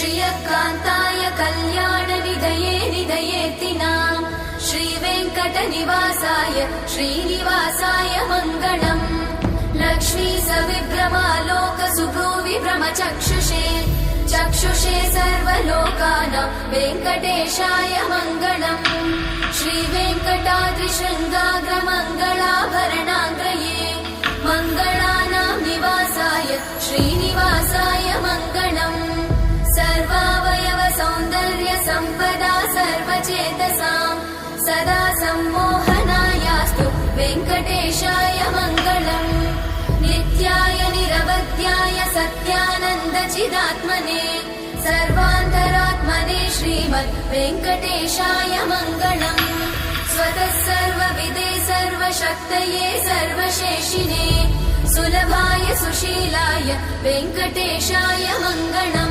श्रियकान्ताय कल्याणनिधये निधयेतिनाम् श्रीवेङ्कटनिवासाय श्रीनिवासाय मङ्गलम् लक्ष्मी सविभ्रमालोकसुभ्रूविभ्रमचक्षुषे चक्षुषे सर्वलोकानां वेङ्कटेशाय मङ्गलम् श्रीवेङ्कटाद्रिशृङ्गाग्रमङ्गलाभरणाग्रये मङ्गलानां निवासाय श्रीनिवासाय मङ्गलम् सर्वावयव सौन्दर्य सम्पदा सर्वचेतसां सदा सम्मोहनायास्तु वेङ्कटेशाय मङ्गलम् नित्याय निरवध्याय सत्यानन्दचिदात्मने सर्वान्तरात्मने श्रीमद् वेङ्कटेशाय मङ्गलम् स्वतः सर्वविदे सर्वशक्तये सर्वशेषिने सुलभाय सुशीलाय वेङ्कटेशाय मङ्गलम्।